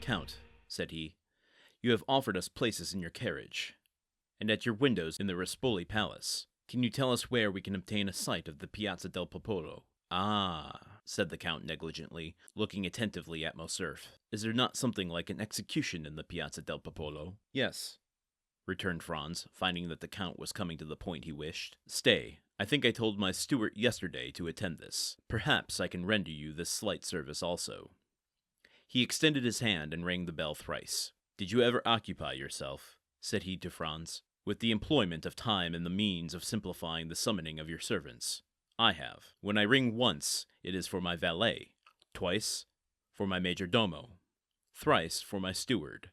Count, said he, you have offered us places in your carriage, and at your windows in the Rispoli Palace. Can you tell us where we can obtain a sight of the Piazza del Popolo? Ah, said the Count negligently, looking attentively at Morcerf. Is there not something like an execution in the Piazza del Popolo? Yes, returned Franz, finding that the Count was coming to the point he wished. Stay, I think I told my steward yesterday to attend this. Perhaps I can render you this slight service also. He extended his hand and rang the bell thrice. Did you ever occupy yourself, said he to Franz, with the employment of time and the means of simplifying the summoning of your servants? I have. When I ring once, it is for my valet, twice for my major domo, thrice for my steward.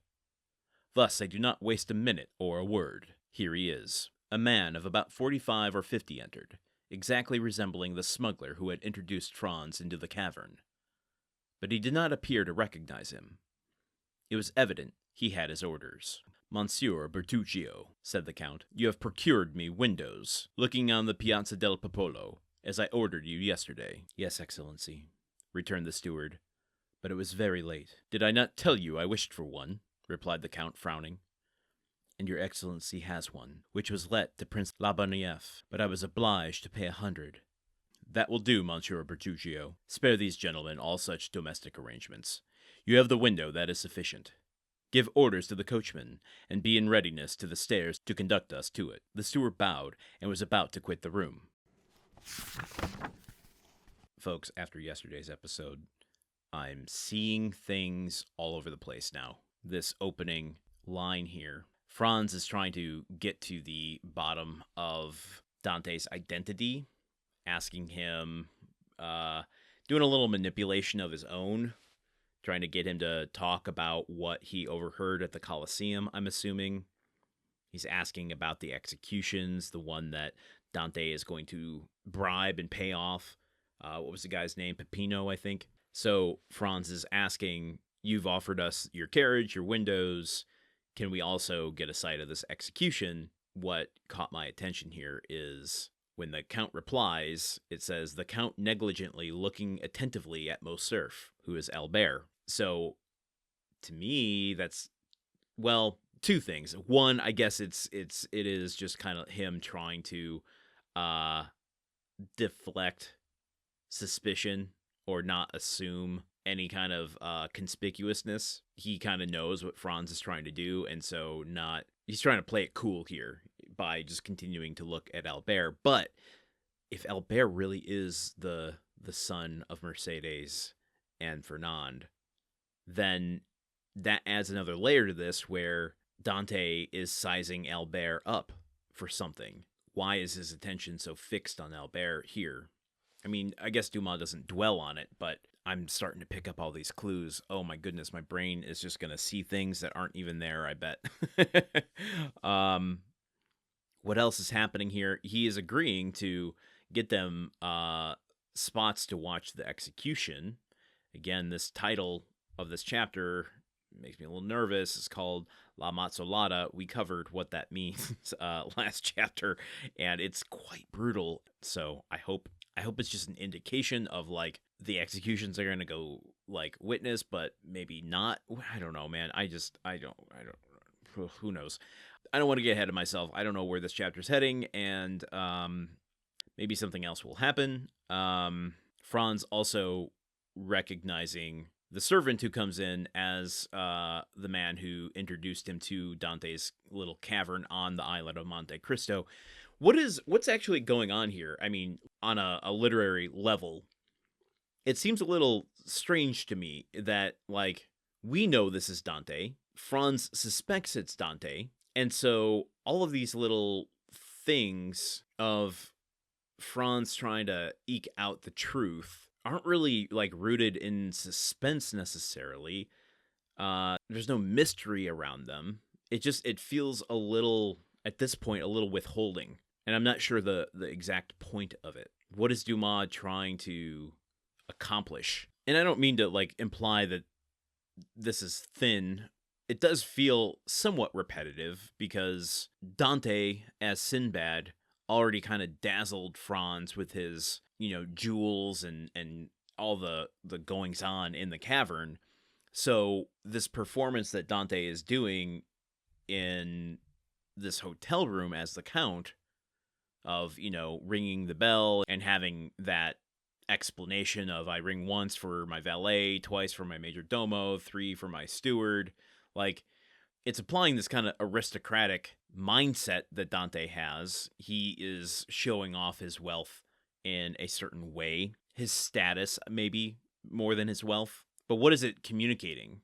Thus I do not waste a minute or a word. Here he is. A man of about 45 or 50 entered, exactly resembling the smuggler who had introduced Franz into the cavern. But he did not appear to recognize him. It was evident he had his orders. Monsieur Bertuccio, said the Count, you have procured me windows, looking on the Piazza del Popolo, as I ordered you yesterday. Yes, Excellency, returned the steward, but it was very late. Did I not tell you I wished for one? Replied the Count, frowning. And your Excellency has one, which was let to Prince Labonieff, but I was obliged to pay 100. That will do, Monsieur Bertuccio. Spare these gentlemen all such domestic arrangements. You have the window, that is sufficient. Give orders to the coachman, and be in readiness to the stairs to conduct us to it. The steward bowed, and was about to quit the room. Folks, after yesterday's episode, I'm seeing things all over the place now. This opening line here. Franz is trying to get to the bottom of Dante's identity, asking him, doing a little manipulation of his own, trying to get him to talk about what he overheard at the Colosseum, I'm assuming. He's asking about the executions, the one that Dante is going to bribe and pay off. What was the guy's name? Peppino, I think. So Franz is asking, you've offered us your carriage, your windows. Can we also get a sight of this execution? What caught my attention here is when the Count replies, it says, the Count negligently looking attentively at Morcerf, who is Albert. So, to me, that's, well, two things. One, I guess it is just kind of him trying to deflect suspicion or not assume any kind of conspicuousness. He kind of knows what Franz is trying to do, and so he's trying to play it cool here by just continuing to look at Albert. But if Albert really is the son of Mercedes and Fernand, then that adds another layer to this where Dante is sizing Albert up for something. Why is his attention so fixed on Albert here? I mean, I guess Dumas doesn't dwell on it, but I'm starting to pick up all these clues. Oh my goodness, my brain is just going to see things that aren't even there, I bet. What else is happening here? He is agreeing to get them spots to watch the execution. Again, this title of this chapter makes me a little nervous. It's called La Mazzolata. We covered what that means last chapter, and it's quite brutal. So I hope it's just an indication of like the executions are going to go like witness, but maybe not. I don't know, man. I don't. Who knows? I don't want to get ahead of myself. I don't know where this chapter's heading, and maybe something else will happen. Franz also recognizing the servant who comes in as the man who introduced him to Dante's little cavern on the island of Monte Cristo. What's actually going on here? I mean, on a literary level, it seems a little strange to me that, like, we know this is Dante. Franz suspects it's Dante. And so all of these little things of Franz trying to eke out the truth aren't really, like, rooted in suspense necessarily. There's no mystery around them. It feels a little, at this point, a little withholding. And I'm not sure the exact point of it. What is Dumas trying to accomplish? And I don't mean to, like, imply that this is thin. It does feel somewhat repetitive because Dante, as Sinbad, already kind of dazzled Franz with his, jewels and all the goings-on in the cavern. So this performance that Dante is doing in this hotel room as the Count of, ringing the bell and having that explanation of I ring once for my valet, twice for my major domo, 3 for my steward. Like, it's applying this kind of aristocratic mindset that Dante has. He is showing off his wealth in a certain way, his status maybe more than his wealth. But what is it communicating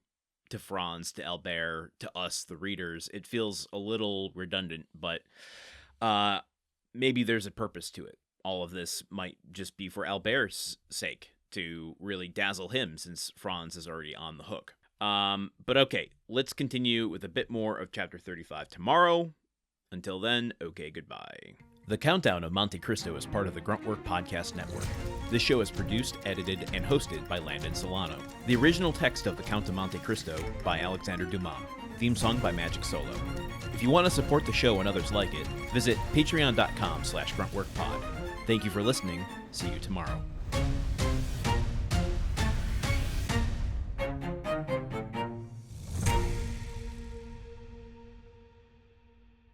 to Franz, to Albert, to us, the readers? It feels a little redundant, but maybe there's a purpose to it. All of this might just be for Albert's sake, to really dazzle him, since Franz is already on the hook. But okay, let's continue with a bit more of Chapter 35 tomorrow. Until then, okay, goodbye. The Countdown of Monte Cristo is part of the Gruntwork Podcast Network. This show is produced, edited, and hosted by Landon Solano. The original text of The Count of Monte Cristo by Alexander Dumas. Theme song by Magic Solo. If you want to support the show and others like it, visit patreon.com/gruntworkpod. Thank you for listening. See you tomorrow.